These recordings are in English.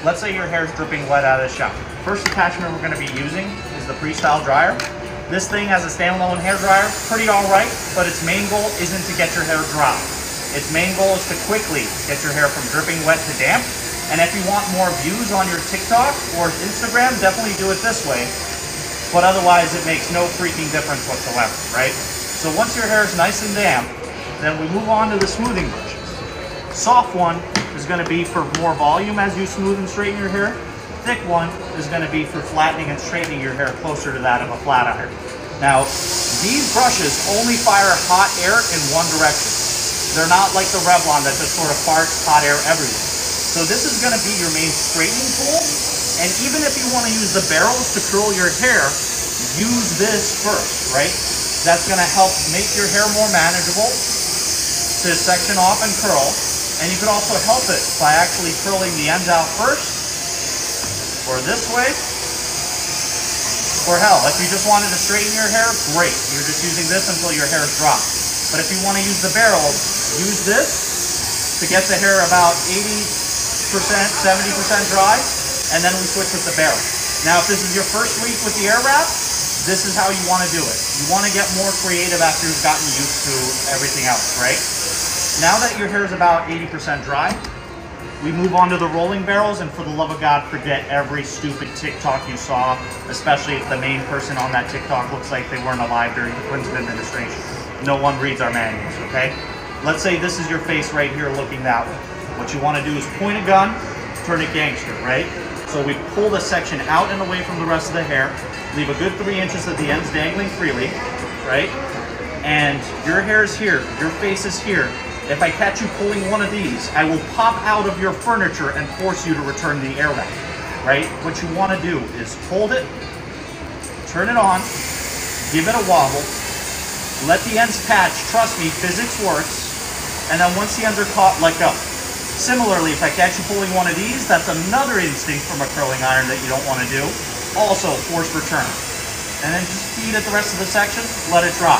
let's say your hair is dripping wet out of the shower. First attachment we're going to be using is the Freestyle Dryer. This thing as a standalone hair dryer, pretty alright, but its main goal isn't to get your hair dry. Its main goal is to quickly get your hair from dripping wet to damp. And if you want more views on your TikTok or Instagram, definitely do it this way. But otherwise, it makes no freaking difference whatsoever, right? So once your hair is nice and damp, then we move on to the smoothing brushes. Soft one is going to be for more volume as you smooth and straighten your hair. Thick one is going to be for flattening and straightening your hair closer to that of a flat iron. Now, these brushes only fire hot air in one direction. They're not like the Revlon that just sort of farts hot air everywhere. So this is going to be your main straightening tool. And even if you want to use the barrels to curl your hair, use this first, right? That's going to help make your hair more manageable to section off and curl. And you could also help it by actually curling the ends out first, or this way, or hell, if you just wanted to straighten your hair, great. You're just using this until your hair is dry. But if you want to use the barrels, use this to get the hair about 80%, 70% dry, and then we switch with the barrel. Now, if this is your first week with the Airwrap, this is how you want to do it. You want to get more creative after you've gotten used to everything else, right? Now that your hair is about 80% dry, we move on to the rolling barrels, and for the love of God, forget every stupid TikTok you saw, especially if the main person on that TikTok looks like they weren't alive during the Clinton administration. No one reads our manuals, okay? Let's say this is your face right here looking that way. What you want to do is point a gun, turn it gangster, right? So we pull the section out and away from the rest of the hair, leave a good 3 inches at the ends dangling freely, right? And your hair is here, your face is here. If I catch you pulling one of these, I will pop out of your furniture and force you to return the Airwrap, right? What you want to do is hold it, turn it on, give it a wobble, let the ends catch. Trust me, physics works. And then once the ends are caught, let go. Similarly, if I catch you pulling one of these, that's another instinct from a curling iron that you don't want to do. Also, force return. And then just feed it the rest of the section, let it dry.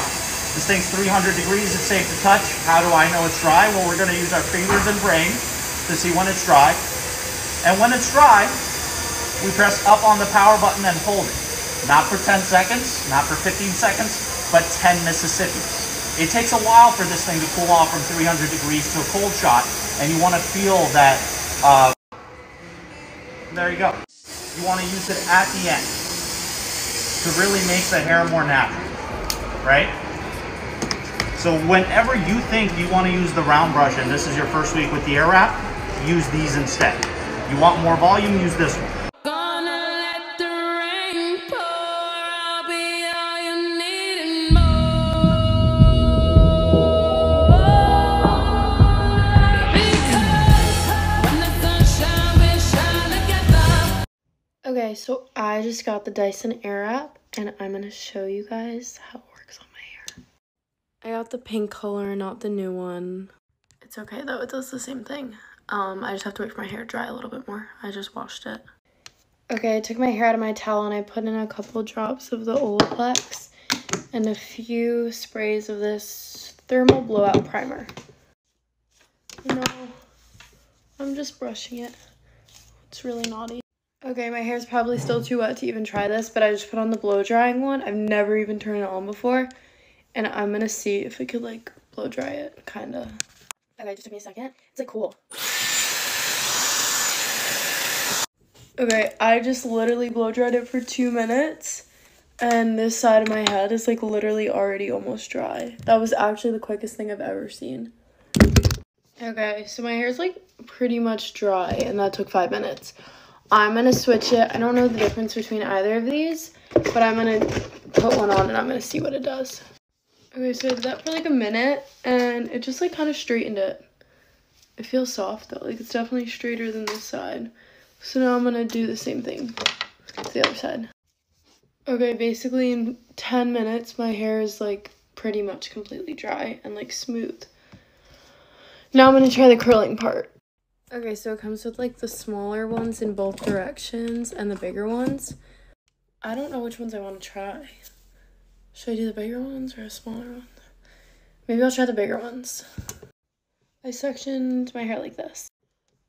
This thing's 300 degrees, it's safe to touch. How do I know it's dry? Well, we're going to use our fingers and brain to see when it's dry. And when it's dry, we press up on the power button and hold it. Not for 10 seconds, not for 15 seconds, but 10 Mississippis. It takes a while for this thing to cool off from 300 degrees to a cold shot, and you want to feel that, there you go. You want to use it at the end to really make the hair more natural, right? So whenever you think you want to use the round brush, and this is your first week with the Airwrap, use these instead. You want more volume, use this one. Okay, so I just got the Dyson Airwrap, and I'm going to show you guys how it works on my hair. I got the pink color, not the new one. It's okay though, it does the same thing. I just have to wait for my hair to dry a little bit more. I just washed it. Okay, I took my hair out of my towel and I put in a couple drops of the Olaplex and a few sprays of this thermal blowout primer. You know, I'm just brushing it. It's really naughty. Okay, my hair's probably still too wet to even try this, but I just put on the blow drying one. I've never even turned it on before, and I'm gonna see if it could like blow dry it, kinda. Okay, just took me a second. It's like cool. Okay, I just literally blow dried it for 2 minutes, and this side of my head is like literally already almost dry. That was actually the quickest thing I've ever seen. Okay, so my hair's like pretty much dry, and that took 5 minutes. I'm going to switch it. I don't know the difference between either of these, but I'm going to put one on and I'm going to see what it does. Okay, so I did that for like a minute, and it just like kind of straightened it. It feels soft though, like it's definitely straighter than this side. So now I'm going to do the same thing to the other side. Okay, basically in 10 minutes, my hair is like pretty much completely dry and like smooth. Now I'm going to try the curling part. Okay, so it comes with like the smaller ones in both directions and the bigger ones. I don't know which ones I want to try. Should I do the bigger ones or the smaller ones? Maybe I'll try the bigger ones. I sectioned my hair like this.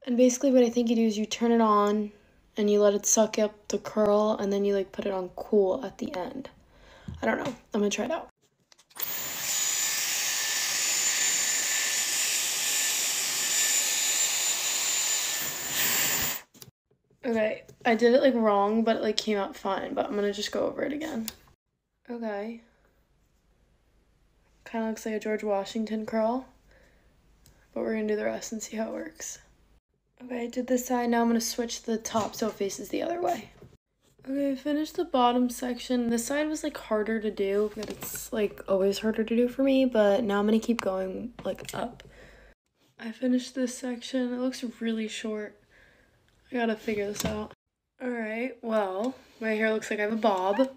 And basically what I think you do is you turn it on and you let it suck up the curl, and then you like put it on cool at the end. I don't know. I'm gonna try it out. Okay, I did it like wrong, but it like came out fine, but I'm gonna just go over it again. Okay. Kind of looks like a George Washington curl, but we're gonna do the rest and see how it works. Okay, I did this side. Now I'm gonna switch the top so it faces the other way. Okay, I finished the bottom section. This side was like harder to do, but it's like always harder to do for me, but now I'm gonna keep going like up. I finished this section. It looks really short. I gotta figure this out. Alright, well, my hair looks like I have a bob.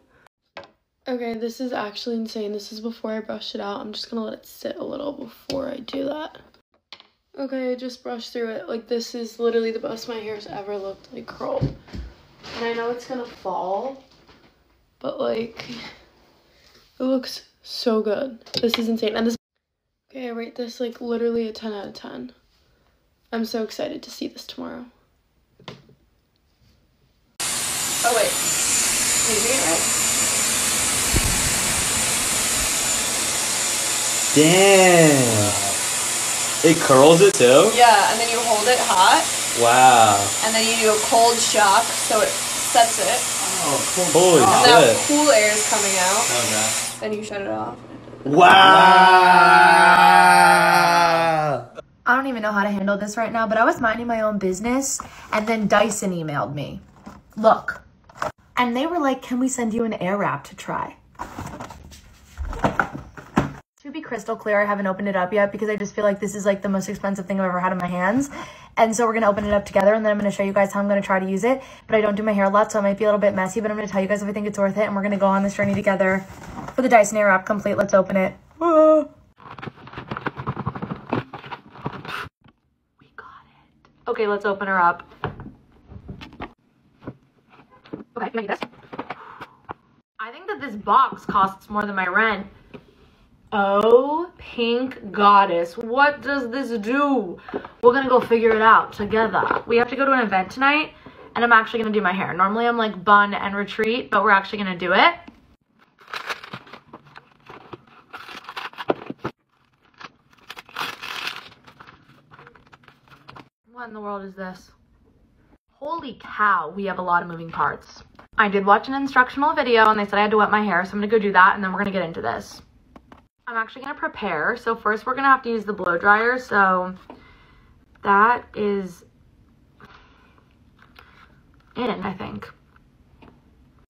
Okay, this is actually insane. This is before I brushed it out. I'm just gonna let it sit a little before I do that. Okay, I just brushed through it. Like, this is literally the best my hair's ever looked, like, curled. And I know it's gonna fall, but, like, it looks so good. This is insane. And this, okay, I rate this, like, literally a 10 out of 10. I'm so excited to see this tomorrow. Oh, wait. Wait, you get it right? Damn. It curls it too? Yeah, and then you hold it hot. Wow. And then you do a cold shock, so it sets it. Oh, cool. Holy and shit. now cool air is coming out. Okay. Then you shut it off. Wow. I don't even know how to handle this right now, but I was minding my own business, and then Dyson emailed me. Look. And they were like, can we send you an Airwrap to try? To be crystal clear, I haven't opened it up yet because I just feel like this is like the most expensive thing I've ever had in my hands. And so we're going to open it up together, and then I'm going to show you guys how I'm going to try to use it. But I don't do my hair a lot, so it might be a little bit messy, but I'm going to tell you guys if I think it's worth it, and we're going to go on this journey together for the Dyson Airwrap complete. Let's open it. We got it. Okay, let's open her up. Okay, can I get this? I think that this box costs more than my rent. Oh, pink goddess. What does this do? We're gonna go figure it out together. We have to go to an event tonight, and I'm actually gonna do my hair. Normally I'm like bun and retreat, but we're actually gonna do it. What in the world is this? Holy cow, we have a lot of moving parts. I did watch an instructional video and they said I had to wet my hair, so I'm gonna go do that and then we're gonna get into this. I'm actually gonna prepare. So first we're gonna have to use the blow dryer. So that is in, I think.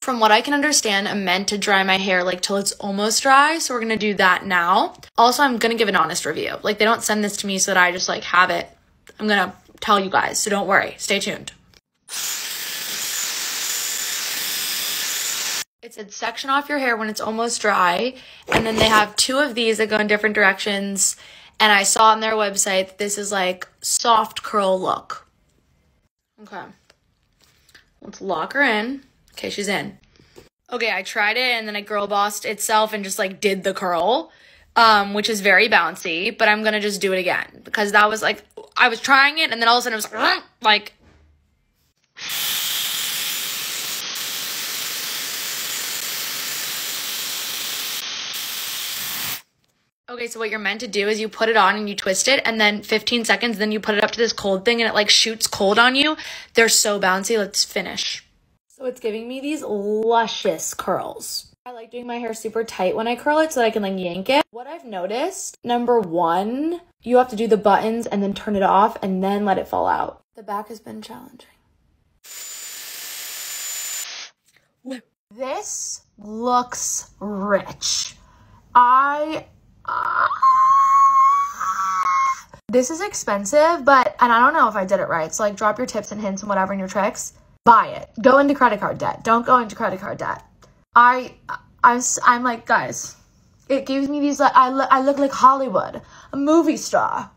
From what I can understand, I'm meant to dry my hair like till it's almost dry. So we're gonna do that now. Also, I'm gonna give an honest review. Like, they don't send this to me so that I just like have it. I'm gonna tell you guys, so don't worry, stay tuned. It said section off your hair when it's almost dry, and then they have two of these that go in different directions, and I saw on their website that this is like soft curl look. Okay, let's lock her in. Okay, she's in. Okay, I tried it and then it girl bossed itself and just like did the curl, which is very bouncy, but I'm gonna just do it again because that was like, I was trying it and then all of a sudden it was like okay, so what you're meant to do is you put it on and you twist it, and then 15 seconds, then you put it up to this cold thing and it like shoots cold on you. They're so bouncy. Let's finish. So it's giving me these luscious curls. I like doing my hair super tight when I curl it so that I can like yank it. What I've noticed, number one, you have to do the buttons and then turn it off and then let it fall out. The back has been challenging. This looks rich. This is expensive, and I don't know if I did it right. So like, drop your tips and hints and whatever and your tricks. Buy it. Go into credit card debt. Don't go into credit card debt. I'm like, guys, it gives me these, like, I look like Hollywood, a movie star.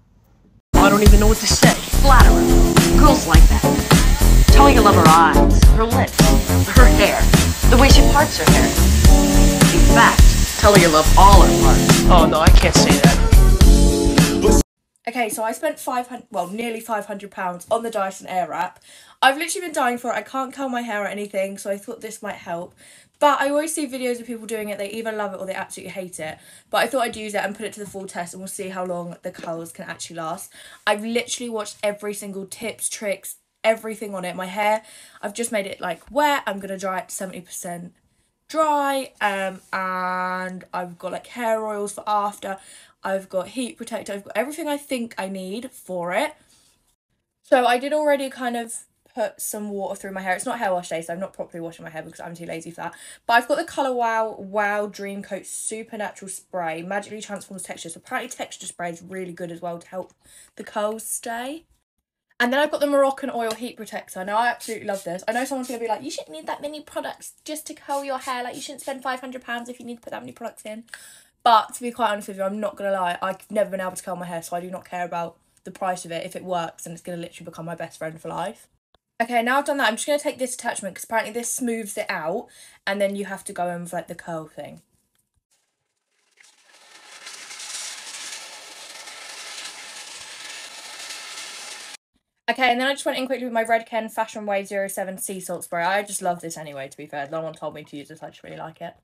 I don't even know what to say. Flatter her. Girls like that. Tell her you love her eyes, her lips, her hair, the way she parts her hair. In fact, tell her you love all her parts. Oh no, I can't say that. Okay, so I spent nearly £500 on the Dyson Airwrap. I've literally been dying for it. I can't curl my hair or anything, so I thought this might help. But I always see videos of people doing it. They either love it or they absolutely hate it. But I thought I'd use it and put it to the full test, and we'll see how long the curls can actually last. I've literally watched every single tips, tricks, everything on it. My hair, I've just made it like wet. I'm going to dry it to 70% dry, and I've got like hair oils for after. I've got heat protector. I've got everything I think I need for it. So I did already kind of put some water through my hair. It's not hair wash day, so I'm not properly washing my hair because I'm too lazy for that. But I've got the Colour Wow Dream Coat Supernatural Spray. Magically transforms texture. So apparently texture spray is really good as well to help the curls stay. And then I've got the Moroccan Oil Heat Protector. Now, I absolutely love this. I know someone's going to be like, you shouldn't need that many products just to curl your hair. Like, you shouldn't spend £500 if you need to put that many products in. But to be quite honest with you, I'm not going to lie. I've never been able to curl my hair, so I do not care about the price of it. If it works, then it's going to literally become my best friend for life. Okay, now I've done that, I'm just going to take this attachment because apparently this smooths it out. And then you have to go in with, like, the curl thing. Okay, and then I just went in quickly with my Redken Fashion Wave 07 Sea Salt Spray. I just love this anyway, to be fair. No one told me to use this, I just really like it.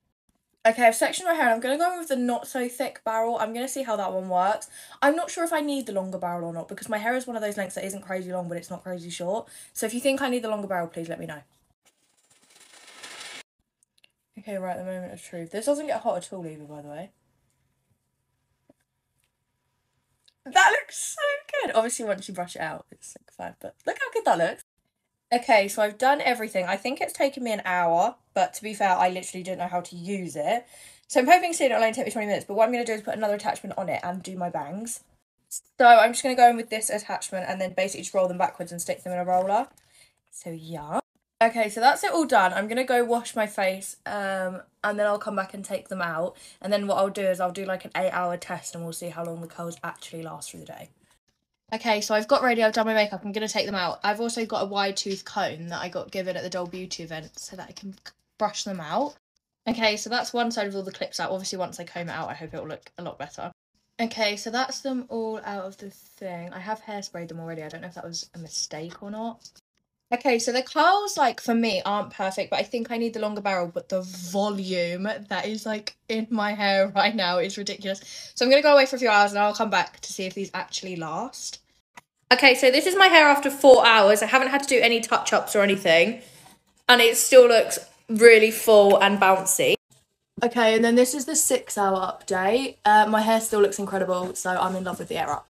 Okay, I've sectioned my hair and I'm going to go in with the not so thick barrel. I'm going to see how that one works. I'm not sure if I need the longer barrel or not because my hair is one of those lengths that isn't crazy long, but it's not crazy short. So if you think I need the longer barrel, please let me know. Okay, right, the moment of truth. This doesn't get hot at all either, by the way. That looks so good. Obviously, once you brush it out, it's like fine, but look how good that looks. Okay, so I've done everything. I think it's taken me an hour, but to be fair, I literally didn't know how to use it. So I'm hoping soon it'll only take me 20 minutes, but what I'm going to do is put another attachment on it and do my bangs. So I'm just going to go in with this attachment and then basically just roll them backwards and stick them in a roller. So yeah. Okay, so that's it all done. I'm going to go wash my face and then I'll come back and take them out. And then what I'll do is I'll do like an 8-hour test and we'll see how long the curls actually last through the day. Okay, so I've got ready, I've done my makeup, I'm going to take them out. I've also got a wide tooth comb that I got given at the Doll Beauty event so that I can brush them out. Okay, so that's one side of all the clips out. Obviously, once I comb it out, I hope it will look a lot better. Okay, so that's them all out of the thing. I have hairsprayed them already. I don't know if that was a mistake or not. Okay, so the curls, like, for me, aren't perfect, but I think I need the longer barrel, but the volume that is, like, in my hair right now is ridiculous. So I'm going to go away for a few hours, and I'll come back to see if these actually last. Okay, so this is my hair after 4 hours. I haven't had to do any touch-ups or anything, and it still looks really full and bouncy. Okay, and then this is the 6-hour update. My hair still looks incredible, so I'm in love with the Airwrap.